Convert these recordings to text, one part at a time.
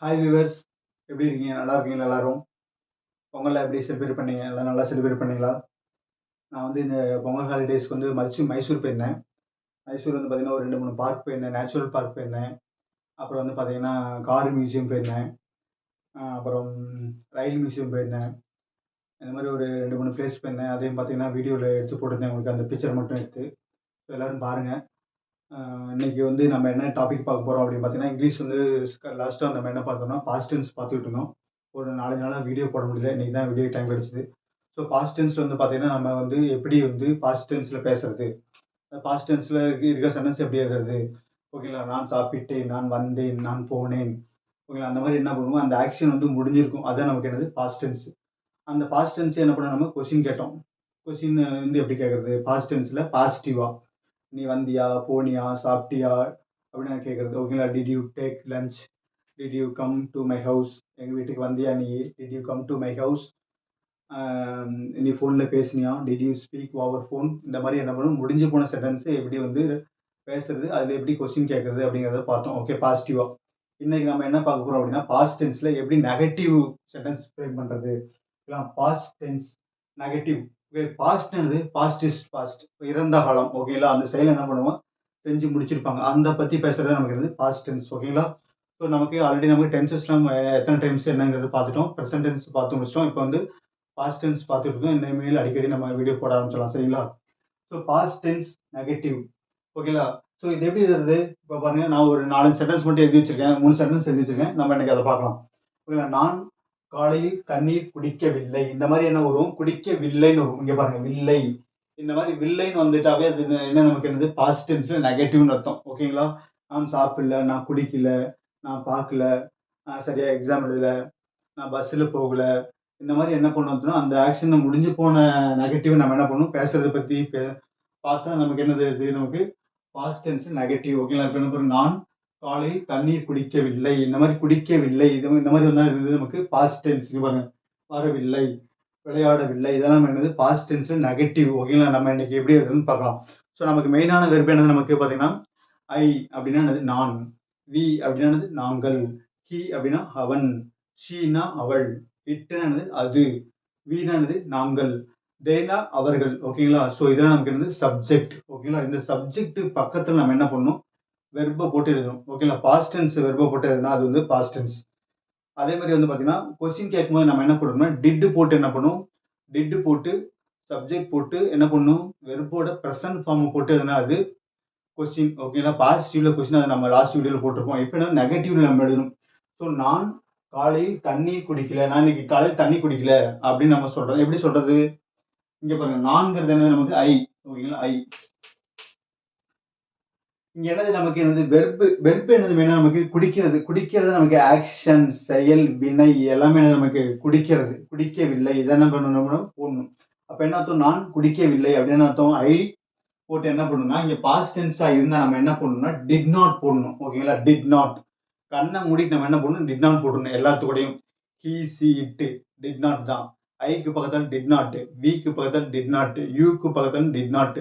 Hi viewers, எப்படி இருக்கீங்க? நல்லா இருக்கீங்களா எல்லாரும்? பொங்கலை எப்படி செலிப்ரேட் பண்ணீங்க? எல்லாம் நல்லா செலிப்ரேட் பண்ணீங்களா? நான் வந்து இந்த பொங்கல் ஹாலிடேஸ்க்கு வந்து மைசூர் போயிருந்தேன். மைசூர் வந்து பார்த்தீங்கன்னா, ஒரு 2, 3 பார்க் போயிருந்தேன். நேச்சுரல் பார்க் போயிருந்தேன். அப்புறம் வந்து பார்த்தீங்கன்னா, கார் மியூசியம் போயிருந்தேன். அப்புறம் ரயில் மியூசியம் போயிருந்தேன். இந்த மாதிரி ஒரு 2, 3 பிளேஸ் போயிருந்தேன். அதையும் பார்த்தீங்கன்னா, வீடியோவில் எடுத்து போட்டிருந்தேன் உங்களுக்கு அந்த பிக்சர் மட்டும் எடுத்து. எல்லாரும் பாருங்க. இன்னைக்கு வந்து நம்ம என்ன டாபிக் பார்க்க போகிறோம் அப்படின்னு பார்த்தீங்கன்னா, இங்கிலீஷ் வந்து லாஸ்ட்டாக நம்ம என்ன பார்த்தோம்னா, பாஸ்ட் டென்ஸ் பார்த்துக்கிட்டு இருந்தோம். ஒரு 4 நாளாக வீடியோ போட முடியல. இன்னைக்கு தான் வீடியோ டைம் கிடைச்சது. ஸோ பாஸ்ட் டென்ஸ்ல வந்து பார்த்தீங்கன்னா, நம்ம வந்து எப்படி வந்து பாஸ்ட் டென்ஸ்ல பேசுறது? பாஸ்ட் டென்ஸ்ல இருக்க சென்டென்ஸ் எப்படி எழுதுறது? ஓகேங்களா? நான் சாப்பிட்டேன், நான் வந்தேன், நான் போனேன். ஓகேங்களா? அந்த மாதிரி என்ன பண்ணுவோம், அந்த ஆக்ஷன் வந்து முடிஞ்சிருக்கும். அதான் நமக்கு என்னது பாஸ்ட் டென்ஸ். அந்த பாஸ்ட் டென்ஸ் என்ன பண்ணோம், நம்ம கொஸ்டின் கேட்டோம். கொஸ்டின் வந்து எப்படி கேட்கறது? பாஸ்ட் டென்ஸ்ல பாசிட்டிவா. நீ வந்தியா? போனியா? சாப்பிட்டியா? அப்படின்னு கேட்கறது. ஓகேங்களா? Did you take lunch? Did you come to my house? எங்க வீட்டுக்கு வந்தியா நீ? Did you come to my house? நீ ஃபோனில் பேசுனியா? Did you speak over phone? இந்த மாதிரி என்ன பண்ணும், முடிஞ்சு போன சென்டென்ஸை எப்படி வந்து பேசுறது, அதில் எப்படி கொஸ்டின் கேட்கறது அப்படிங்கிறத பார்த்தோம். ஓகே, பாசிட்டிவா. இன்னைக்கு நம்ம என்ன பார்க்க போறோம் அப்படின்னா, பாஸ்ட் டென்ஸ்ல எப்படி நெகட்டிவ் சென்டென்ஸ் ஃப்ரேம் பண்றது. Past tense negative. பாஸ்ட் என்னது? பாஸ்ட் இஸ் பாஸ்ட், இறந்த காலம். ஓகேங்களா? அந்த செயல் என்ன பண்ணுவோம், செஞ்சு முடிச்சிருப்பாங்க. அந்த பத்தி பேசுறது நமக்கு என்னது பாஸ்ட் டென்ஸ். ஓகேங்களா? ஸோ நமக்கு ஆல்ரெடி நமக்கு டென்சஸ்லாம் எத்தனை டைம்ஸ் என்னங்கிறது பார்த்துட்டோம். ப்ரெசன்ட் டென்ஸ் பார்த்து முடிச்சிட்டோம். இப்போ வந்து பாஸ்ட் டென்ஸ் பார்த்துட்டு இருக்கோம். இனிமேல் அடிக்கடி நம்ம வீடியோ போட ஆரம்பிச்சிடலாம். சரிங்களா? So past tense negative. ஓகேங்களா? ஸோ இது எப்படி எழுதுறது? இப்போ பாருங்க, நான் ஒரு 4 சென்டென்ஸ் மட்டும் எழுதி வச்சிருக்கேன். 3 சென்டென்ஸ் எழுதி வச்சிருக்கேன். நம்ம இன்னைக்கு அதை பார்க்கலாம். ஓகேங்களா? நான் காலையில் தண்ணீர் குடிக்கவில்லை. இந்த மாதிரி என்ன வரும், குடிக்கவில்லைன்னு வரும். இங்க பாருங்க, வில்லை. இந்த மாதிரி வில்லைன்னு வந்துட்டாவே அது என்ன நமக்கு என்னது, பாஸ்ட் டென்ஸ்ல நெகட்டிவ்னு அர்த்தம். ஓகேங்களா? நான் சாப்பிடல, நான் குடிக்கல, நான் பார்க்கல, சரியா எக்ஸாம் எழுதல, நான் பஸ்ஸில் போகல. இந்த மாதிரி என்ன பண்ணுவோம்னா, அந்த ஆக்ஷன் முடிஞ்சு போன நெகட்டிவ் நம்ம என்ன பண்ணுவோம், பேசுறத பத்தி பார்த்தா நமக்கு என்னது, இது நமக்கு பாஸ்ட் டென்ஸ் நெகட்டிவ். ஓகேங்களா? இப்போ என்ன பண்ணுறோம், நான் காலையில் தண்ணீர் குடிக்கவில்லை. இந்த மாதிரி குடிக்கவில்லை, இது இந்த மாதிரி வந்தா இது நமக்கு பாஸ்ட் டென்ஸ். பாருங்க, வரவில்லை, விளையாடவில்லை, இதெல்லாம் என்னது பாஸ்ட் டென்ஸ் நெகட்டிவ். ஓகேங்களா? நம்ம இன்னைக்கு எப்படி இருக்குன்னு பார்க்கலாம். ஸோ நமக்கு மெயினான வெர்பு என்னது நமக்கு பார்த்தீங்கன்னா, ஐ அப்படின்னா என்னது நான், வி அப்படின்னா என்னது நாங்கள், ஹி அப்படின்னா அவன், ஷீனா அவள், இட்னா என்னது அது, வீணா என்னது நாங்கள், தேனா அவர்கள். ஓகேங்களா? ஸோ இதெல்லாம் நமக்கு என்னது சப்ஜெக்ட். ஓகேங்களா? இந்த சப்ஜெக்ட் பக்கத்தில் நம்ம என்ன பண்ணணும், வெர்பை போட்டு எழுதணும். ஓகேங்களா? பாஸ்ட் டென்ஸ் வெர்பை போட்டு எழுதுனா அது வந்து பாஸ்ட் டென்ஸ். அதே மாதிரி வந்து பார்த்தீங்கன்னா, கொஸ்டின் கேட்கும்போது நம்ம என்ன பண்ணணும்னா, டிட் போட்டு என்ன பண்ணும், டிட் போட்டு சப்ஜெக்ட் போட்டு என்ன பண்ணும், வெர்போட ப்ரெசன்ட் ஃபார்ம் போட்டு எழுதுனா அது கொஸ்டின். ஓகேங்களா? பாசிட்டிவ்ல கொஸ்டின், அதை நம்ம லாஸ்ட் வீடியோவில் போட்டிருப்போம். இப்போ என்ன நெகட்டிவ்ல நம்ம எழுதணும். ஸோ நான் காலையில் தண்ணீர் குடிக்கல, நான் இன்னைக்கு காலையில் தண்ணி குடிக்கல அப்படின்னு நம்ம சொல்றோம். எப்படி சொல்றது? இங்க பாருங்க, நான்கிறது என்ன நமக்கு ஐ. ஓகேங்களா? ஐ. இங்க என்னது நமக்கு என்னது, வெர்பு. வெர்பு என்னது மெயினா நமக்கு குடிக்கிறது. குடிக்கிறது நமக்கு ஆக்ஷன், செயல், வினை எல்லாமே நமக்கு குடிக்கிறது. குடிக்கவில்லை, இதை என்ன பண்ணணும், போடணும். அப்ப என்ன அர்த்தம், நான் குடிக்கவில்லை அப்படின்னு அர்த்தம். ஐ போட்டு என்ன பண்ணணும்னா, இங்க பாஸ்ட் டென்ஸா இருந்தா நம்ம என்ன பண்ணணும்னா, டிட் நாட் போடணும். ஓகேங்களா? Did not. கண்ணை மூடிட்டு நம்ம என்ன பண்ணணும், டிட் நாட் போடணும் எல்லாத்துக்கூடையும். He, she, it, did not தான். ஐக்கு பக்கத்தில் டிட் நாட், விக்கு பக்கத்தில் டிட் நாட், யூக்கு பக்கத்தில் டிட் நாட்,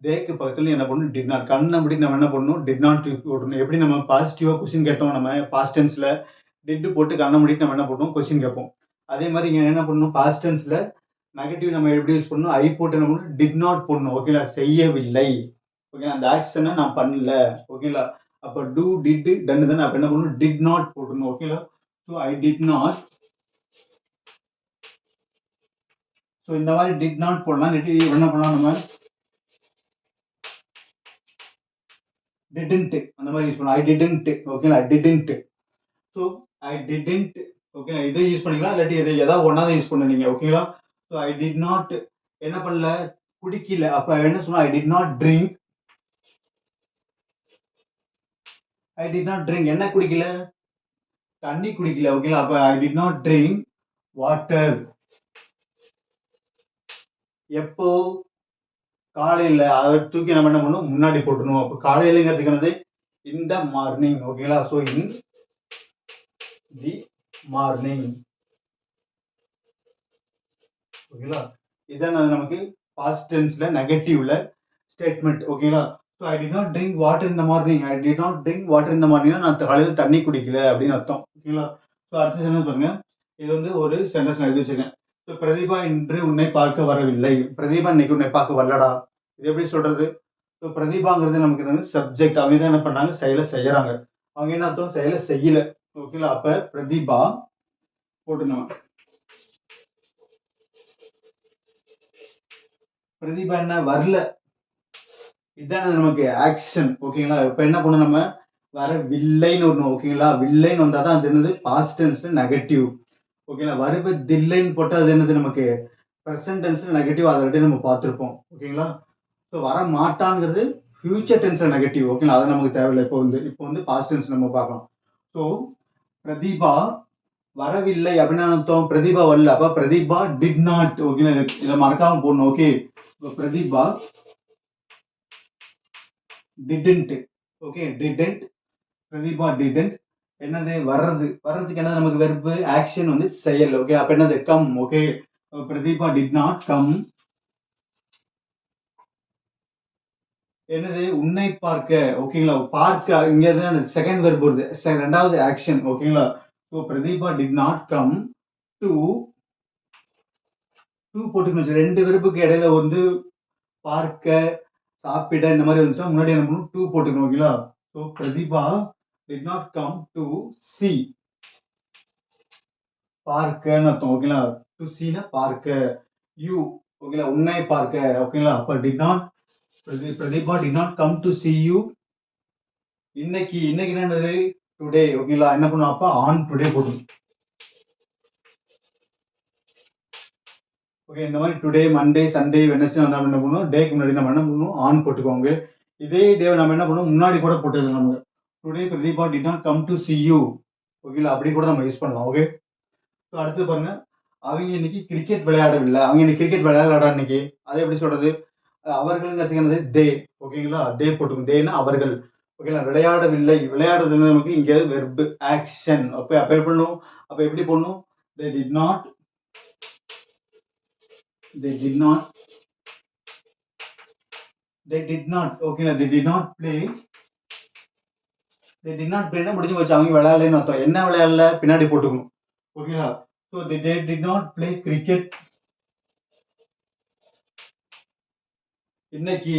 தேக்கு பக்கத்துல என்ன பண்ணணும், டிட் நாட். கண்ணை மூடி நம்ம என்ன பண்ணணும், டிட் நாட் போடணும். எப்படி நம்ம பாசிட்டிவா கொஸ்டின் கேட்டோம், நம்ம பாஸ்ட் டென்ஸ்ல டிட் போட்டு கண்ணை மூடிட்டு நம்ம என்ன பண்ணுவோம், கொஸ்டின் கேட்போம். அதே மாதிரி இங்க என்ன பண்ணணும், பாஸ்ட் டென்ஸ்ல நெகட்டிவ் நம்ம எப்படி யூஸ் பண்ணணும், ஐ போட்டு என்ன பண்ணணும், டிட் நாட் போடணும். ஓகேங்களா? செய்யவில்லை. ஓகே, அந்த ஆக்ஷனை நான் பண்ணல. ஓகேங்களா? அப்ப டூ, டிட், டன் தானே. அப்ப என்ன பண்ணணும், டிட் நாட் போடணும். ஓகேங்களா? So I did not. So இந்த மாதிரி டிட் நாட் போடலாம். என்ன பண்ணலாம், நம்ம டிடன்ட் அந்த மாதிரி யூஸ் பண்ணலாம். I didn't. ஓகேங்களா? Didn't. So I didn't. Okay, இதை யூஸ் பண்ணிக்கலாம், இல்லாட்டி இதை ஏதாவது ஒன்னாவது யூஸ் பண்ண நீங்க. ஓகேங்களா? ஸோ ஐ டிட் நாட் என்ன பண்ணல, குடிக்கல. அப்ப என்ன சொன்னா, ஐ did not drink. I did not drink என்ன குடிக்கல, தண்ணி குடிக்கல. ஓகேங்களா? அப்ப ஐ டிட் நாட் ட்ரிங்க் வாட்டர். எப்போ, காலையில. அதை தூக்கி நம்ம என்ன பண்ணணும், முன்னாடி போட்டுருணும். அப்போ காலையிலங்கிறதுக்கு என்னது, இன் த மார்னிங். ஓகேங்களா? So in the morning. ஓகேங்களா? இதான் நமக்கு பாஸ்ட் டென்ஸ்ல நெகட்டிவ்ல ஸ்டேட்மெண்ட். ஓகேங்களா? So I did not drink water இந்த morning. I did not drink water இந்த மார்னிங்னா நான் காலையில் தண்ணி குடிக்கல அப்படின்னு அர்த்தம். ஓகேங்களா? ஸோ அடுத்த சென்டென்ஸ் பாருங்க. இது வந்து ஒரு சென்டென்ஸ் நான் எழுதி வச்சிருக்கேன். ஸோ பிரதீபா இன்று உன்னை பார்க்க வரவில்லை. பிரதீபா இன்னைக்கு உன்னை பார்க்க வரலடா. இது எப்படி சொல்றது? ஸோ பிரதீபாங்கிறது நமக்கு என்னது சப்ஜெக்ட். அவங்க தான் என்ன பண்ணாங்க? செயலை செய்யறாங்க. அவங்க என்ன அர்த்தம்? செயலை செய்யல. ஓகேங்களா? அப்ப பிரதீபா போட்டுருந்தோம். பிரதீபா என்ன வரல, இதுதான் நமக்கு ஆக்ஷன். ஓகேங்களா? இப்ப என்ன பண்ணணும் நம்ம? வரவில்லைன்னு வரணும். ஓகேங்களா? வில்லைன்னு வந்தா தான் அது என்னது? பாஸ்ட் டென்ஸ்ல நெகட்டிவ். ஓகேங்களா? வருவதில்லைன்னு போட்டா அது என்னது நமக்கு? Present டென்ஸ்ல negative. ஆல்ரெடி நம்ம பார்த்துருப்போம். ஓகேங்களா? ஸோ வர மாட்டாங்கிறது ஃபியூச்சர் டென்ஸ்ல நெகட்டிவ். ஓகேங்களா? அது நமக்கு தேவையில்லை. இப்போ வந்து பாஸ்ட் டென்ஸ் நம்ம பார்க்கலாம். ஸோ பிரதீபா வரவில்லை அப்படின்னு அர்த்தம். பிரதீபா வரல. அப்ப பிரதீபா டிட் நாட். ஓகேங்களா? இதை மறக்காம போடணும். ஓகே, இப்போ Pratheeba didn't. Okay, didn't. Pratheeba didn't என்னது? வர்றதுக்கு என்ன நமக்கு வெர்பு? ஆக்ஷன் வந்து செயல். ஓகே, அப்ப என்னது? Come. Okay, Pratheeba did not come. என்னது? உன்னை பார்க்க. ஓகேங்களா? பார்க்க இங்க இருந்து செகண்ட் வெர்ப் வருது. ரெண்டாவது ஆக்ஷன். ஓகேங்களா? So Pratibha did not come to போட்டுக்கணும். ரெண்டு வெர்புக்கு இடையில வந்து பார்க்க, சாப்பிட இந்த மாதிரி வந்துச்சுன்னா முன்னாடி என்ன பண்ணணும்? டூ போட்டுக்கணும். ஓகேங்களா? So Pratibha did not come to see. பார்க்கன்னு அர்த்தம். ஓகேங்களா? டு சீனா பார்க்க. யூ. ஓகேங்களா? உன்னை பார்க்க. ஓகேங்களா? அப்ப did not Pratheeba did not come to see you. இன்னைக்கு என்னது? டுடே. ஓகேங்களா? என்ன பண்ணுவோம்? அப்ப ஆன் டுடே போட்டுக்கணும். ஓகே, இந்த மாதிரி டுடே, மண்டே, சண்டே, வெனஸ்டே வந்தா என்ன பண்ணுவோம்? டேக்கு முன்னாடி நம்ம என்ன பண்ணுவோம்? ஆன் போட்டுக்கோங்க. இதே டே நம்ம என்ன பண்ணுவோம்? முன்னாடி கூட போட்டுக்கலாம். நம்ம today Pratheeba did not come to see you. ஓகேங்களா? அப்படி கூட நம்ம யூஸ் பண்ணலாம். ஓகே, ஸோ அடுத்து பாருங்க. அவங்க இன்னைக்கு கிரிக்கெட் விளையாடவில்லை. அவங்க இன்னைக்கு கிரிக்கெட் விளையாடலடா இன்னைக்கு. அதை எப்படி சொல்றது? அவர்களுங்கிறதுக்கு என்னது? தே. ஓகேங்களா? டே போட்டுக்கணும். டேனா அவர்கள். ஓகேங்களா? விளையாடவில்லை. விளையாடுறது நமக்கு இங்க வெர்பு ஆக்ஷன். அப்ப எப்படி பண்ணணும்? அப்ப எப்படி போடணும்? they did not ஓகேங்களா? they did not play. they did not playனா முடிஞ்சு போச்சு. அவங்க விளையாடலன்னு அர்த்தம். என்ன விளையாடல? பின்னாடி போட்டுக்கணும். ஓகேங்களா? So they did not play cricket. இன்னைக்கு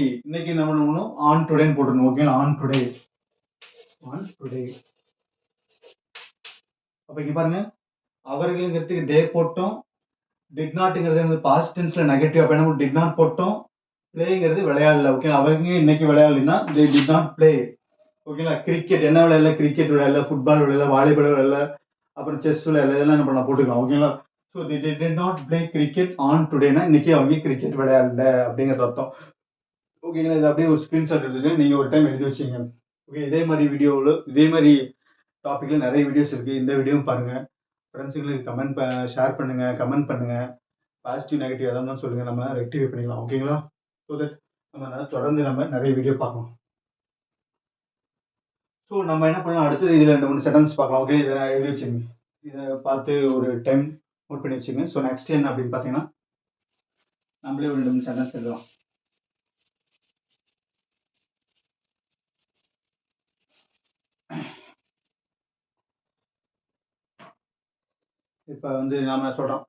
என்ன பண்ணணும்? ஆன் டுடேன்னு போட்டுக்கணும். ஓகேங்களா? On today. அப்ப இங்க பாருங்க, அவர்களுங்கிறதுக்கு தே போட்டோம். டிட் நாட்ங்கிறது வந்து பாஸ்ட் டென்ஸ்ல நெகட்டிவ். அப்ப என்ன டிட் நாட் போட்டோம். பிளேங்கிறது விளையாடல. ஓகே, அவங்க இன்னைக்கு விளையாடலைன்னா they did not play. ஓகேங்களா? கிரிக்கெட் என்ன விளையாடல? கிரிக்கெட் விளையாடல, ஃபுட்பால் விளையாடல, வாலிபால் விளையாடல, அப்புறம் செஸ் விளையாடல, இதெல்லாம் என்ன பண்ணலாம்? போட்டுக்கலாம். ஓகேங்களா? So they did not play cricket on todayனா இன்னைக்கு அவங்க கிரிக்கெட் விளையாடல அப்படிங்கிறது அர்த்தம். ஓகேங்களா? இது அப்படியே ஒரு ஸ்கிரீன்ஷாட் எடுத்து நீங்க ஒரு டைம் எழுதி வச்சுங்க. ஓகே, இதே மாதிரி டாபிக்ல நிறைய வீடியோஸ் இருக்கு. இந்த வீடியோவும் பாருங்க. ஃப்ரெண்ட்ஸுங்களுக்கு ஷேர் பண்ணுங்க, கமெண்ட் பண்ணுங்க. பாசிட்டிவ் நெகட்டிவ் எதாவது சொல்லுங்க, நம்ம ரெக்டிஃபை பண்ணிக்கலாம். ஓகேங்களா? ஸோ தட் நம்ம தொடர்ந்து நிறைய வீடியோ பார்க்கலாம். ஸோ நம்ம என்ன பண்ணலாம்? அடுத்தது இதில் 2-3 சென்டென்ஸ் பார்க்கலாம். ஓகே, இதை நான் எழுதி வச்சுங்க. இதை பார்த்து ஒரு டைம் நோட் பண்ணி வச்சுங்க. ஸோ நெக்ஸ்ட் என்ன அப்படின்னு பார்த்தீங்கன்னா, நம்மளே ஒரு 2-3 சென்டென்ஸ் எழுதலாம். இப்போ வந்து நாம சொல்றோம்,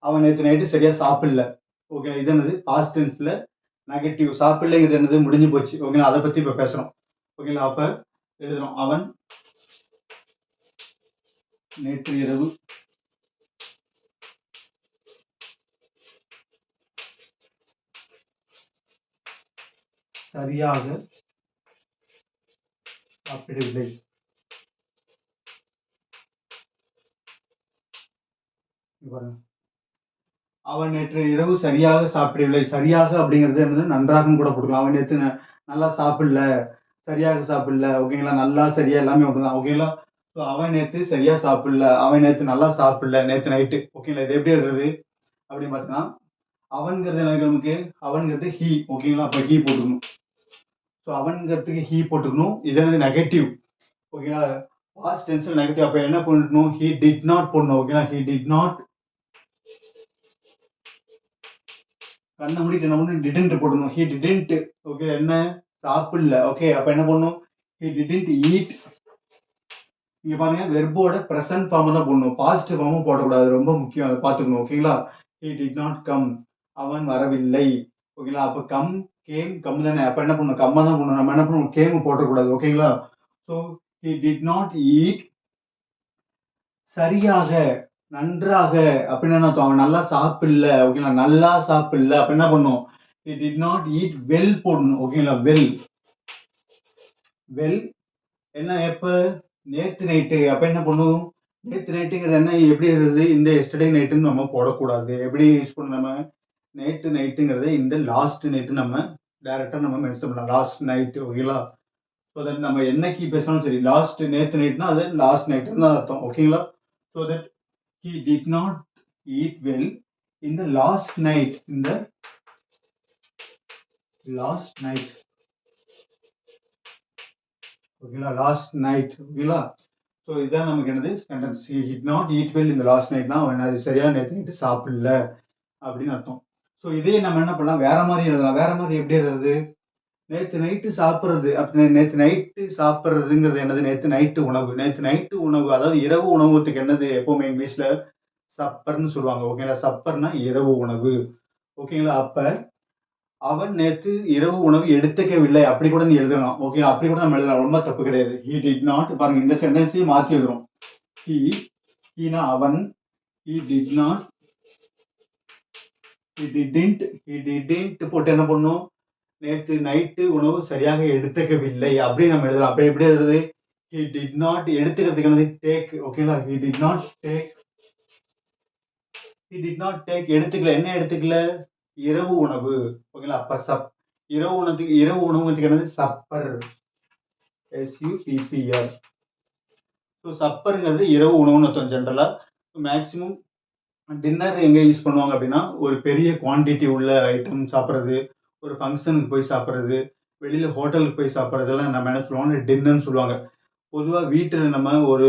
அவன் நேற்று நைட்டு சரியா சாப்பிடல. ஓகே, இது என்னது? பாஸ்ட் டென்ஸ்ல நெகட்டிவ். சாப்பிடலைங்கிறது என்னது? முடிஞ்சு போச்சு. ஓகேங்களா? அதை பத்தி இப்போ பேசுறோம். ஓகேங்களா? அப்ப எழுதுறோம், அவன் நேற்று இரவு சரியாக சாப்பிடவில்லை. அவன் நேற்று இரவு சரியாக சாப்பிடவில்லை. சரியாக அப்படிங்கிறது என்னது? நன்றாக கூட போட்டுக்கலாம். அவன் நேற்று நல்லா சாப்பிடல, சரியாக சாப்பிடல. ஓகேங்களா? நல்லா, சரியா எல்லாமே ஒன்றுதான். ஓகேங்களா? ஸோ அவன் நேற்று சரியா சாப்பிடல, அவன் நேற்று நல்லா சாப்பிடல, நேற்று நைட்டு. ஓகேங்களா? இது எப்படி எழுதுறது அப்படின்னு பார்த்தீங்கன்னா, அவன்கிறது நமக்கு அவன்கிறது ஹீ. ஓகேங்களா? அப்போ ஹீ போட்டுக்கணும். ஸோ அவன்கிறதுக்கு ஹீ போட்டுக்கணும். இது என்னது? நெகட்டிவ். ஓகேங்களா? பாஸ்ட் டென்ஸ்ல நெகட்டிவ். அப்போ என்ன பண்ணணும்? ஹீ டிட் நாட் போடணும். ஓகேங்களா? He did not. கண்ணை மூடிட்டு என்ன பண்ணணும்? டிடன்ட் போடணும். He didn't. ஓகே, என்ன? சாப்பிடல. ஓகே. அப்ப என்ன பண்ணணும்? He didn't eat. இங்க பாருங்க வெர்போட பிரசன்ட் ஃபார்ம் தான் போடணும். பாஸ்ட் ஃபார்மும் போடக்கூடாது. ரொம்ப முக்கியம். அத பார்த்துக்கணும். ஓகேங்களா? He did not come. அவன் வரவில்லை. ஓகேங்களா? அப்ப கம், கேம், கம் தானே. அப்ப என்ன பண்ணணும்? கம்மா தான் பண்ணணும். நம்ம என்ன பண்ணணும்? கேம் போடக்கூடாது. ஓகேங்களா? So he did not eat சரியாக, நன்றாக அப்படின்னு என்ன அர்த்தம்? அவன் நல்லா சாப்பிடல. ஓகேங்களா? நல்லா சாப்பிடல. அப்ப என்ன பண்ணணும்? He did not eat well போடணும். ஓகேங்களா? வெல். வெல் என்ன எப்ப? நேத்து நைட்டு. அப்ப என்ன பண்ணும்? நேத்து நைட்டுங்கிறது என்ன? எப்படி இருக்குது? இந்த எஸ்டர்டே நைட்டுன்னு நம்ம போடக்கூடாது. எப்படி யூஸ் பண்ணணும் நம்ம? நேத்து நைட்டுங்கிறத இந்த லாஸ்ட் நைட்டு நம்ம டைரக்டா நம்ம மென்ஷன் பண்ணலாம். Last night. ஓகேங்களா? ஸோ தட் நம்ம என்னைக்கு பேசினாலும் சரி, லாஸ்ட் நேத்து நைட்னா அது லாஸ்ட் நைட்டுன்னு தான் அர்த்தம். ஓகேங்களா? So that he did not eat well in the last night. இந்த லாஸ்ட் நைட். ஓகேங்களா? Last night. ஓகேங்களா? ஸோ இதுதான் நமக்கு என்னது sentence. He did not eat well இந்த லாஸ்ட் நைட்னா அவன் அது சரியா நேற்று நைட்டு சாப்பிடல அப்படின்னு அர்த்தம். ஸோ இதே நம்ம என்ன பண்ணலாம்? வேற மாதிரி எழுதலாம். வேற மாதிரி எப்படி எழுதுறது? நேற்று நைட்டு சாப்பிட்றது அப்படி நேற்று நைட்டு சாப்பிட்றதுங்கிறது என்னது? நேற்று நைட்டு உணவு. நேற்று நைட்டு உணவு அதாவது இரவு உணவுக்கு என்னது? எப்பவுமே இங்கிலீஷ்ல சப்பர்ன்னு சொல்லுவாங்க. ஓகேங்களா? சப்பர்னா இரவு உணவு. ஓகேங்களா? அப்ப அவன் நேற்று இரவு உணவு எடுத்துக்கவில்லை. அப்படி கூட நீ எழுதலாம். ஓகே. அப்படி கூட நம்ம எழுதலாம். ரொம்ப தப்பு கிடையாது. He did not. பாருங்க இந்த சென்டென்ஸையும் மாற்றி எழுதுறோம். ஹி, ஹீனா அவன். He did not. He didn't போட்டு என்ன பண்ணும்? நேற்று நைட்டு உணவு சரியாக எடுத்துக்கவில்லை அப்படின்னு நம்ம எழுதலாம். அப்ப எப்படி எழுதுறது? ஹி டிட் நாட் எடுத்துக்கிறதுக்கு என்னது? டேக். ஓகேங்களா? He did not take. He did not take எடுத்துக்கல. என்ன எடுத்துக்கல? இரவு உணவு. ஓகேங்களா? அப்ப இரவு உணவுக்கு என்னது? சப்பர். SUPPR. ஸோ சப்பருங்கிறது இரவு உணவுன்னு அர்த்தம் ஜென்ரலா. மேக்ஸிமம் டின்னர் எங்க யூஸ் பண்ணுவாங்க அப்படின்னா, ஒரு பெரிய குவான்டிட்டி உள்ள ஐட்டம் சாப்பிடுறது, ஒரு ஃபங்ஷனுக்கு போய் சாப்பிடுறது, வெளியில ஹோட்டலுக்கு போய் சாப்பிடுறதெல்லாம் நம்ம என்ன சொல்லுவாங்க? டின்னர்ன்னு சொல்லுவாங்க. பொதுவா வீட்டுல நம்ம ஒரு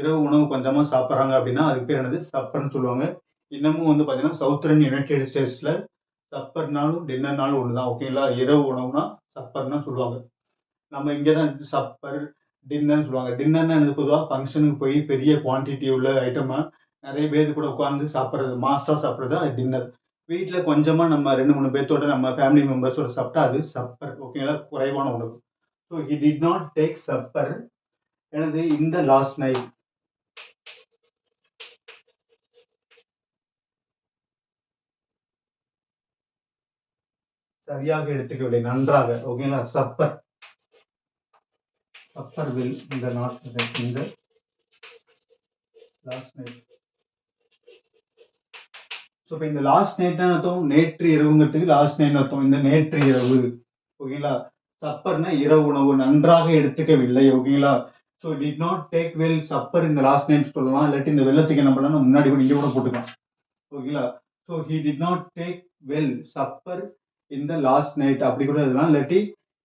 இரவு உணவு கொஞ்சமா சாப்பிடுறாங்க அப்படின்னா, அதுக்கு பேர் என்னது? சப்பர்ன்னு சொல்லுவாங்க. இன்னமும் வந்து பார்த்தீங்கன்னா, சவுத்தர்ன் யுனைட்டட் ஸ்டேட்ஸ்ல சப்பர்னாலும், டின்னர்னாலும் ஒண்ணு தான். ஓகேங்களா? இரவு உணவுனா சப்பர்ன்னு தான் சொல்லுவாங்க. நம்ம இங்க தான் சப்பர், டின்னர்ன்னு சொல்லுவாங்க. டின்னர்னா என்னது? பொதுவா ஃபங்ஷனுக்கு போய் பெரிய குவான்டிட்டி உள்ள ஐட்டமா நெறைய பேர் கூட உட்கார்ந்து சாப்பிடுறது, மாஸா சாப்பிடுறது அது டின்னர். வீட்ல கொஞ்சமா நம்ம 2, 3 பேத்தோட நம்ம ஃபேமிலி மெம்பர்ஸோட சாப்பிட்டா அது சப்பர். ஓகேங்களா? குறைவான உணவு. So he did not take supper எனது இந்த லாஸ்ட் நைட். சரியாக எடுத்துக்கவில்லை. நன்றாக. ஓகேங்களா? சப்பர். சப்பர் வில் இந்த லாஸ்ட் நைட். இந்த லாஸ்ட் நைட். ஸோ இப்போ இந்த லாஸ்ட் நைட்னா அர்த்தம்? நேற்று இரவுங்கிறதுக்கு லாஸ்ட் நைட்னு அர்த்தம். இந்த நேற்று இரவு. ஓகேங்களா? சப்பர்னா இரவு உணவு. நன்றாக எடுத்துக்கவில்லை. ஓகேங்களா? So did not take well supper இந்த லாஸ்ட் நைட் சொல்லலாம். இல்லாட்டி இந்த வெள்ளத்துக்கு என்ன பண்ணலாம்? முன்னாடி கூட இங்கே கூட போட்டுக்கலாம். ஓகேங்களா? So he did not take well supper இந்த லாஸ்ட் நைட் அப்படி கூட எழுதலாம். இல்லாட்டி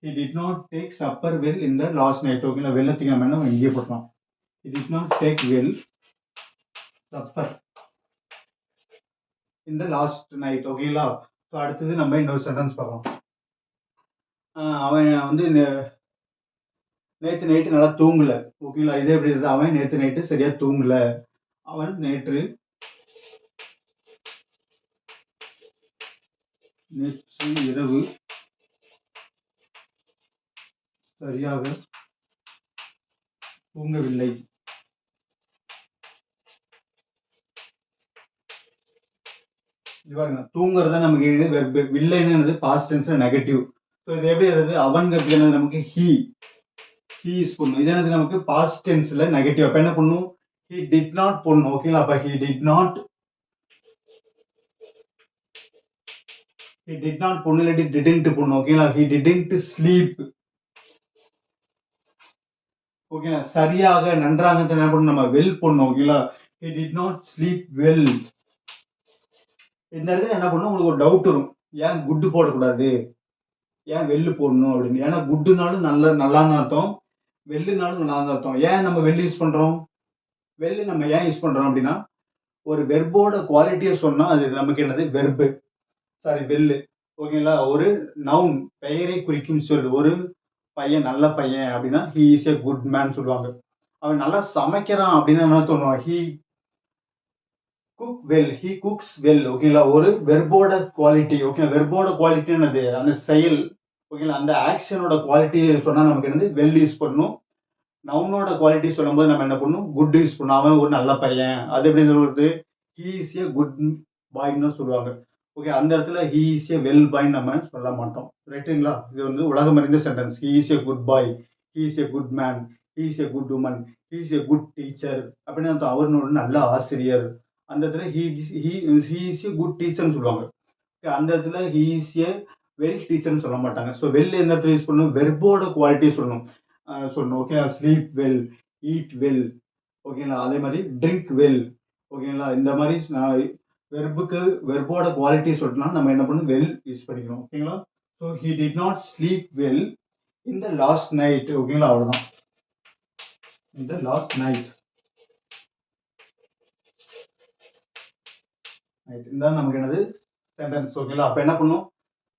he did not take supper well இந்த லாஸ்ட் நைட். ஓகேங்களா? வெள்ளத்துக்கு நம்ம என்ன இங்கே போட்டலாம். He did not take well supper இந்த லாஸ்ட் நைட். ஓகேங்களா? ஸோ அடுத்தது நம்ம இன்னொரு சென்டென்ஸ் பார்க்கலாம். அவன் வந்து நேத்து நைட்டு நல்லா தூங்கல. ஓகேங்களா? இது எப்படி இருக்குது? அவன் நேத்து நைட்டு சரியா தூங்கல. அவன் நேற்று இரவு சரியாக தூங்கவில்லை. இது பாருங்க தூங்குறத நமக்கு வெர்பு. வில்லைன்னு என்னது? பாஸ்ட் டென்ஸ்ல நெகட்டிவ். ஸோ இது எப்படி வருது? அவன்ங்கிறதுக்கு என்னது? நமக்கு ஹி. ஹி யூஸ் பண்ணணும். இது என்னது? நமக்கு பாஸ்ட் டென்ஸ்ல நெகட்டிவ். அப்ப என்ன பண்ணணும்? ஹி டிட் நாட் போடணும். ஓகேங்களா? அப்ப ஹி டிட் நாட் போடணும். இல்லாட்டி டிடன்ட் போடணும். ஓகேங்களா? He didn't sleep. ஓகேங்களா? சரியாக நன்றாக என்ன பண்ணணும்? நம்ம வெல் போடணும். ஓகேங்களா? He did not sleep well. இந்த இடத்துல என்ன பண்ணணும்? உங்களுக்கு ஒரு டவுட் வரும். ஏன் குட் போடக்கூடாது? ஏன் வெல்லு போடணும் அப்படின்னு. ஏன்னா குட்டுனாலும் நல்லான்னு அர்த்தம். வெல்லுனாலும் நல்லான்னு அர்த்தம். ஏன் நம்ம வெல் யூஸ் பண்றோம்? வெல்லு நம்ம ஏன் யூஸ் பண்றோம் அப்படின்னா, ஒரு வெர்போட குவாலிட்டியை சொன்னா அது நமக்கு என்னது? வெர்பு. சாரி வெல்லு. ஓகேங்களா? ஒரு நவுன் பெயரை குறிக்கும் சொல். ஒரு பையன் நல்ல பையன் அப்படின்னா, he is a good man சொல்லுவாங்க. அவன் நல்லா சமைக்கிறான் அப்படின்னா என்ன தோணும்? He cooks well. ஓகேங்களா? ஒரு வெர்போட குவாலிட்டி. ஓகே. வெர்போட குவாலிட்டி என்னது? அந்த செயல். ஓகேங்களா? அந்த ஆக்ஷனோட குவாலிட்டி சொன்னா நமக்கு என்னது? வெல் யூஸ் பண்ணணும். நவுனோட குவாலிட்டி சொல்லும்போது நம்ம என்ன பண்ணணும்? குட் யூஸ் பண்ணணும். அவன் ஒரு நல்ல பையன். அது எப்படி சொல்றது? ஹி இஸ் எ குட் பாய்ன்னு தான் சொல்லுவாங்க. ஓகே. அந்த இடத்துல ஹி இஸ் எ வெல் பாய்ன்னு நம்ம சொல்ல மாட்டோம். ரைட்டுங்களா? இது வந்து உலகம் அறிந்த sentence. He is a good boy. He is a good man. He is a good woman. He is a good teacher. அப்படின்னு அர்த்தம். அவர் ஒரு நல்ல ஆசிரியர். அந்த இடத்துல ஹி இஸ் எ குட் டீச்சர்ன்னு சொல்லுவாங்க. Okay, அந்த இடத்துல ஹி இஸ் எ வெல் டீச்சர்னு சொல்ல மாட்டாங்க. ஸோ வெல் எந்த இடத்துல யூஸ் பண்ணணும்? வெர்போட குவாலிட்டி சொல்லணும். சொல்லணும். Okay. Sleep well, eat well. ஓகேங்களா? அதே மாதிரி ட்ரிங்க் வெல். ஓகேங்களா? இந்த மாதிரி வெர்புக்கு வெர்போட குவாலிட்டி சொல்லணும்னா நம்ம என்ன பண்ணணும்? வெல் யூஸ் பண்ணிக்கணும். ஓகேங்களா? So he did not sleep well in the last night. ஓகேங்களா? அவ்வளோதான். இன் த லாஸ்ட் நைட். இதுதான் நமக்கு என்னது? சென்டென்ஸ். ஓகேங்களா? அப்போ என்ன பண்ணும்?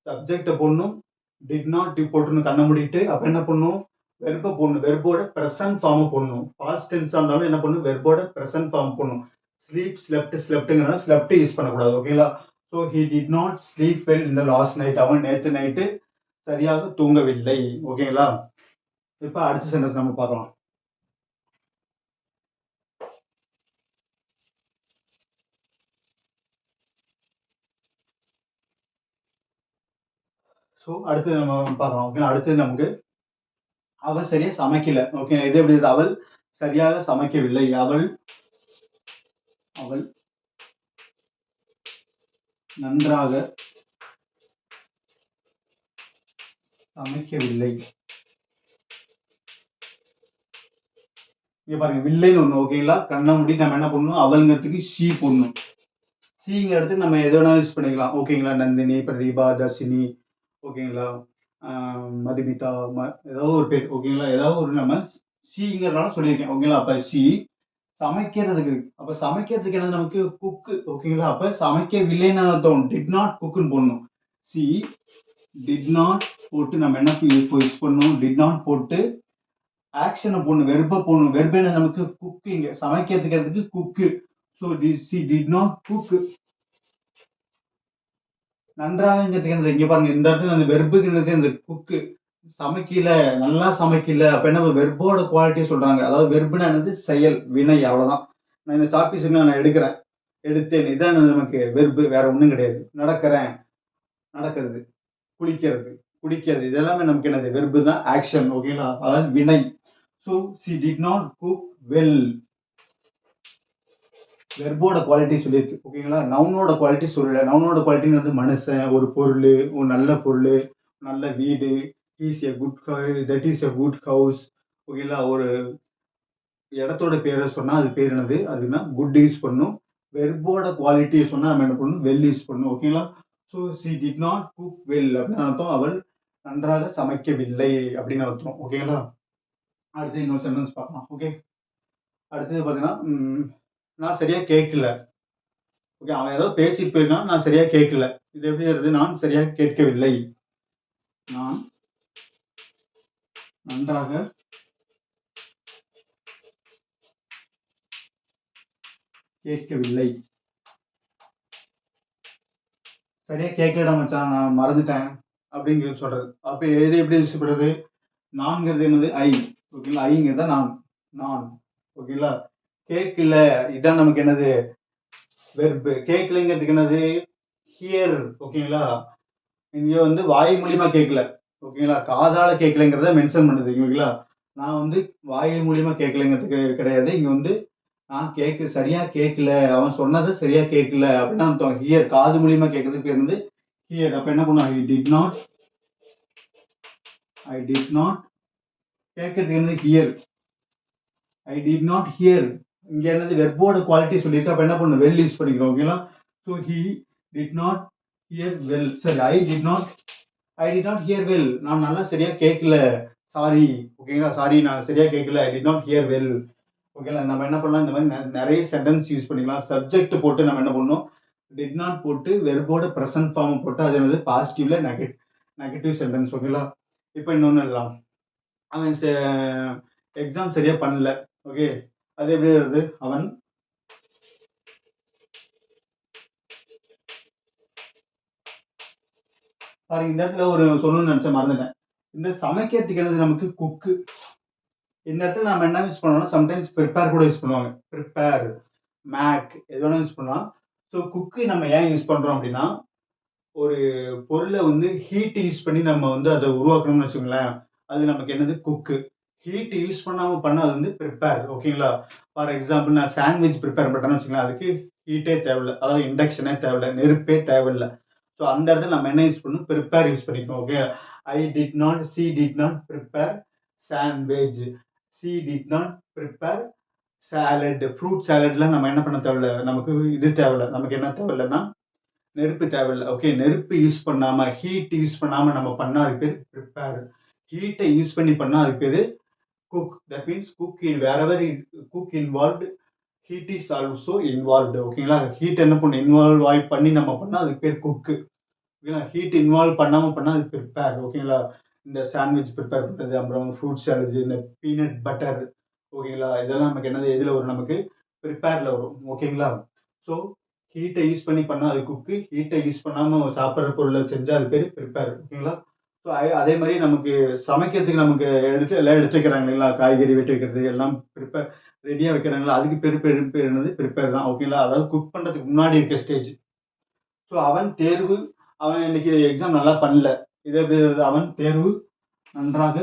சப்ஜெக்ட போடணும். டிட் நாட் போட்டுன்னு கண்ண மூடிட்டு அப்ப என்ன பண்ணும்? வெர்ப போடணும். வெர்போட பிரசன்ட் ஃபார்ம் போடணும். பாஸ்ட் டென்ஸா இருந்தாலும் என்ன பண்ணும்? வெர்போட பிரசன்ட் ஃபார்ம் போடணும். ஸ்லீப், ஸ்லெப்ட், ஸ்லெப்ட்ங்கறனால ஸ்லெப்ட் யூஸ் பண்ணக்கூடாது. ஓகேங்களா? So he did not sleep well இந்த லாஸ்ட் நைட். அவன் நேத்து நைட்டு சரியாக தூங்கவில்லை. ஓகேங்களா? இப்ப அடுத்த சென்டென்ஸ் நம்ம பார்க்கலாம். ஸோ அடுத்து நம்ம பார்க்கலாம். ஓகே. அடுத்து நமக்கு அவள் சரியா சமைக்கல. ஓகே. இது எப்படி இருக்கு? அவள் சரியாக சமைக்கவில்லை. அவள் அவள் நன்றாக சமைக்கவில்லை. இங்க பாருங்க வில்லைன்னு ஒண்ணு. ஓகேங்களா? கண்ண மூடி நம்ம என்ன பண்ணணும்? அவள்ங்கிறதுக்கு ஷீ போடணும். ஷீங்கிற இடத்துக்கு நம்ம எது வேணாலும் யூஸ் பண்ணிக்கலாம். ஓகேங்களா? நந்தினி, பிரதீபா, தர்ஷினி. ஓகேங்களா? மதுமிதா, ஏதாவது ஒரு பேர். ஓகேங்களா? ஏதாவது ஒரு நம்ம ஷீங்கிறனால சொல்லியிருக்கேன். ஓகேங்களா? அப்ப ஷீ சமைக்கிறதுக்கு. அப்ப சமைக்கிறதுக்கு என்ன நமக்கு? குக்கு. ஓகேங்களா? அப்ப சமைக்கவில்லைன்னு அர்த்தம். டிட் நாட் குக்குன்னு போடணும். ஷீ டிட் நாட் போட்டு நம்ம என்ன யூஸ் பண்ணணும்? டிட் நாட் போட்டு ஆக்ஷனை போடணும். வெர்ப போடணும். வெர்ப என்ன நமக்கு? குக்கிங். சமைக்கிறதுக்கு cook. So she did not cook. நன்றாகங்கிறதுக்கு என்னது? இங்க பாருங்க இந்த இடத்துல அந்த வெர்புங்கிறது அந்த குக்கு. சமைக்கல, நல்லா சமைக்கல. அப்ப என்ன? வெர்போட குவாலிட்டி சொல்றாங்க. அதாவது வெர்புனா என்னது? செயல், வினை. அவ்வளவுதான். நான் இந்த சாப்பீஸ் நான் எடுக்கிறேன், எடுத்தேன். இதான் நமக்கு வெர்பு. வேற ஒண்ணும் கிடையாது. நடக்கிறேன், நடக்கிறது. குளிக்கிறது, குடிக்கிறது. இதெல்லாமே நமக்கு என்னது? வெர்பு தான். ஆக்ஷன். ஓகேங்களா? அதாவது வினை. So she did not cook well. வெர்போட குவாலிட்டி சொல்லியிருக்கு. ஓகேங்களா? நவுனோட குவாலிட்டி சொல்லல. நவுனோட குவாலிட்டின்னு வந்து மனுஷன், ஒரு பொருள், ஒரு நல்ல பொருள், நல்ல வீடு. Is a good that is a good house. ஓகேங்களா? ஒரு இடத்தோட பேரை சொன்னா அது பேர் என்னது? அதுனா குட் யூஸ் பண்ணணும். வெர்போட குவாலிட்டி சொன்னா நம்ம என்ன பண்ணணும்? வெல் யூஸ் பண்ணணும். ஓகேங்களா? So she did not cook well அப்படின்னு அர்த்தம். அவள் நன்றாக சமைக்கவில்லை அப்படின்னு அர்த்தம். ஓகேங்களா? அடுத்து இன்னொரு சென்டென்ஸ் பார்க்கலாம். ஓகே. அடுத்தது பார்த்தீங்கன்னா, நான் சரியா கேட்கல. ஓகே. அவன் ஏதோ பேசிட்டு போயிருக்கான். நான் சரியா கேட்கல. இது எப்படி வருது? நான் சரியாக கேட்கவில்லை. நான் நன்றாக கேட்கவில்லை. சரியா கேட்கலடா மச்சான். நான் மறந்துட்டேன். அப்படிங்கிறது சொல்றது. அப்ப எது எப்படி யூஸ் பண்றது? நான்கிறது என்னது? ஐ. ஓகேங்களா? ஐங்கிறத நான். நான். ஓகேங்களா? கேட்கல. இதான் நமக்கு என்னது? வெர்பு. கேட்கலைங்கிறதுக்கு என்னது? ஹியர். ஓகேங்களா? இங்க வந்து வாய் மூலியமா கேட்கல. ஓகேங்களா? காதால கேட்கலைங்கிறத மென்ஷன் பண்ணுது. ஓகேங்களா? நான் வந்து வாய் மூலியமா கேட்கலைங்கிறதுக்கு கிடையாது. இங்க வந்து நான் சரியா கேட்கல. அவன் சொன்னத சரியா கேட்கல அப்படின்னு அர்த்தம். ஹியர் காது மூலியமா கேட்கறதுக்கு பேர் வந்து ஹியர். அப்ப என்ன பண்ணும்? ஐ டிட் நாட் கேட்கறதுக்கு என்னது? Here. I did not here. இங்க என்னது? வெர்போட குவாலிட்டி சொல்லியிருக்கு. அப்ப என்ன பண்ணணும்? வெல் யூஸ் பண்ணிக்கிறோம். ஓகேங்களா? So he did not hear well. சரி. I did not hear well. நான் நல்லா சரியா கேட்கல. சாரி. ஓகேங்களா? சாரி நான் சரியா கேட்கல. ஐ டிட் நாட் ஹியர் வெல். ஓகேங்களா? நம்ம என்ன பண்ணலாம்? இந்த மாதிரி நிறைய சென்டென்ஸ் யூஸ் பண்ணிக்கலாம். சப்ஜெக்ட் போட்டு நம்ம என்ன பண்ணணும்? டிட் நாட் போட்டு வெர்போட ப்ரெசன்ட் ஃபார்ம் போட்டு அது என்னது பாசிட்டிவ்ல நெகட்டிவ் சென்டென்ஸ். ஓகேங்களா? இப்போ இன்னொன்று எழுதலாம். அவன் எக்ஸாம் சரியா பண்ணல. ஓகே, அது எப்படி வருது? அவன் பாருங்க, இந்த இடத்துல ஒரு சொல்லணும்னு நினைச்சேன், மறந்துட்டேன். இந்த சமைக்கிறதுக்கு என்னது நமக்கு குக்கு. இந்த இடத்துல நம்ம என்ன யூஸ் பண்ணுவோம்னா சம்டைம்ஸ் ப்ரிப்பேர் கூட யூஸ் பண்ணுவாங்க. ப்ரிப்பேர், மேக் எது வேணாலும் யூஸ் பண்ணலாம். ஸோ குக்கு நம்ம ஏன் யூஸ் பண்றோம் அப்படின்னா, ஒரு பொருளை வந்து ஹீட் யூஸ் பண்ணி நம்ம வந்து அதை உருவாக்கணும்னு வச்சுக்கோங்களேன், அது நமக்கு என்னது குக்கு. ஹீட் யூஸ் பண்ணாம பண்ணா அது வந்து ப்ரிப்பேர். ஓகேங்களா? ஃபார் எக்ஸாம்பிள் நான் சாண்ட்விச் ப்ரிப்பேர் பண்றேன்னு வச்சுக்கோங்களேன், அதுக்கு ஹீட்டே தேவையில்ல, அதாவது இண்டக்ஷனே தேவையில்ல, நெருப்பே தேவையில்ல. ஸோ அந்த இடத்துல நம்ம என்ன யூஸ் பண்ணணும்? ப்ரிப்பேர் யூஸ் பண்ணிக்கணும். Okay, she did not prepare sandwich, she did not prepare salad. Fruit சாலட்லாம் நம்ம என்ன பண்ண தேவையில்ல, நமக்கு இது தேவையில்ல. நமக்கு என்ன தேவையில்லைன்னா நெருப்பு தேவையில்ல. ஓகே, நெருப்பு யூஸ் பண்ணாம, ஹீட் யூஸ் பண்ணாம நம்ம பண்ணா அதுக்கு பேர் ப்ரிப்பேர். ஹீட்டை யூஸ் பண்ணி பண்ணா அதுக்கு பேரு cook. That means cook in wherever cook involved, heat is also involved. ஓகேங்களா? ஹீட் என்ன பண்ணும்? இன்வால்வ் ஆகி பண்ணி நம்ம பண்ணா அதுக்கு பேர் குக்கு. ஓகேங்களா? ஹீட் இன்வால்வ் பண்ணாம பண்ணா அது ப்ரிப்பேர். ஓகேங்களா? இந்த சாண்ட்விச் ப்ரிப்பேர் பண்றது, அப்புறம் ஃப்ரூட் சாலட், இந்த பீனட் பட்டர். ஓகேங்களா? இதெல்லாம் நமக்கு என்னது, எதுல வரும்? நமக்கு ப்ரிப்பேர்ல வரும். ஓகேங்களா? ஸோ ஹீட்டை யூஸ் பண்ணி பண்ணா அது குக்கு, ஹீட்டை யூஸ் பண்ணாம சாப்பிட்ற பொருளை செஞ்சா அது பேர் ப்ரிப்பேர். ஓகேங்களா? ஸோ அதே மாதிரி நமக்கு சமைக்கிறதுக்கு நமக்கு எல்லாம் எடுத்து வைக்கிறாங்க இல்லைங்களா? காய்கறி வெட்டி வைக்கிறது எல்லாம் ப்ரிப்பேர் ரெடியாக வைக்கிறாங்களா, அதுக்கு பேர் என்னது? ப்ரிப்பேர் தான். ஓகேங்களா? அதாவது குக் பண்ணுறதுக்கு முன்னாடி இருக்க ஸ்டேஜ். ஸோ அவன் இன்னைக்கு எக்ஸாம் நல்லா பண்ணல. இதே எப்படி வருது? அவன் தேர்வு நன்றாக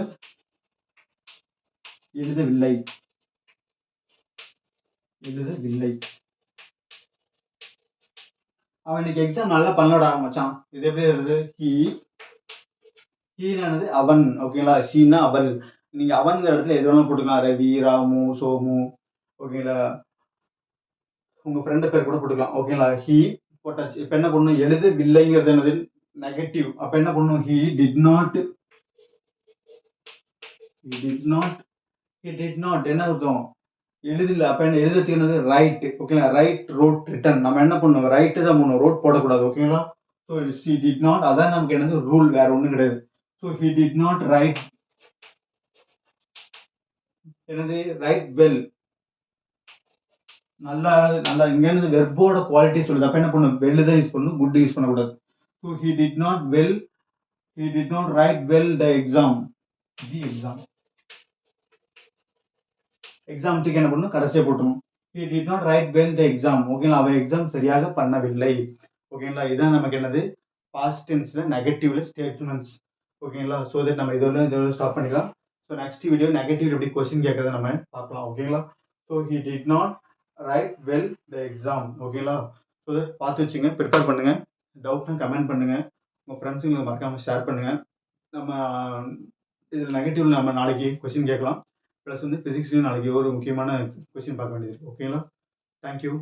எழுதவில்லை. அவன் இன்னைக்கு எக்ஸாம் நல்லா பண்ணலடா மச்சான். இது எப்படி வருது? ஹீனானது அவன். ஓகேங்களா? ஷீனா அவள். நீங்க அவன்ங்கிற இடத்துல எது வேணாலும் போட்டுக்கலாம். ரவி, ராமு, சோமு. ஓகேங்களா? உங்க ஃப்ரெண்டு பேர் கூட போட்டுக்கலாம். ஓகேங்களா? ஹீ போட்டாச்சு. இப்ப என்ன பண்ணணும்? எழுதவில்லைங்கிறது என்னது? நெகட்டிவ். அப்ப என்ன பண்ணணும்? ஹீ டிட் நாட் என்ன அர்த்தம்? எழுதல. அப்ப என்ன எழுதுறதுக்கு என்னது? ரைட். ஓகேங்களா? Write, wrote, written. நம்ம என்ன பண்ணணும்? ரைட் தான் பண்ணணும், ரோட் போடக்கூடாது. ஓகேங்களா? ஸோ ஷி டிட் நாட், அதான் நமக்கு என்னது ரூல், வேற ஒன்றும் கிடையாது. So he did not write என்னது? Write well. நல்லா நல்லா இங்க என்னது? வெர்போட குவாலிட்டி சொல்லுது. அப்ப என்ன பண்ணணும்? வெல் தான் யூஸ் பண்ணணும், குட் யூஸ் பண்ணக்கூடாது. So he did not write well the exam. எக்ஸாம்த்துக்கு என்ன பண்ணணும்? கடைசியாக போட்டணும். He did not write well the exam. ஓகேங்களா? அவன் எக்ஸாம் சரியாக பண்ணவில்லை. ஓகேங்களா? இதான் நமக்கு என்னது? பாஸ்ட் டென்ஸ்ல நெகட்டிவ்ல ஸ்டேட்மெண்ட்ஸ். ஓகேங்களா? ஸோ தட் நம்ம இதோட ஸ்டாப் பண்ணிக்கலாம். ஸோ நெக்ஸ்ட் வீடியோ நெகட்டிவ் எப்படி கொஸ்டின் கேட்கறத நம்ம பார்க்கலாம். ஓகேங்களா? So he did not write well the exam. ஓகேங்களா? ஸோ தட் பார்த்து வச்சுங்க, ப்ரிப்பேர் பண்ணுங்க. டவுட்னா கமெண்ட் பண்ணுங்க. உங்கள் ஃப்ரெண்ட்ஸுங்களுக்கு மறக்காமல் ஷேர் பண்ணுங்க. நம்ம இதில் நெகட்டிவ்ல நம்ம நாளைக்கு கொஸ்டின் கேட்கலாம். ப்ளஸ் வந்து ஃபிசிக்ஸ்லையும் நாளைக்கு ஒரு முக்கியமான கொஸ்டின் பார்க்க வேண்டியது இருக்குது. ஓகேங்களா? தேங்க்யூ.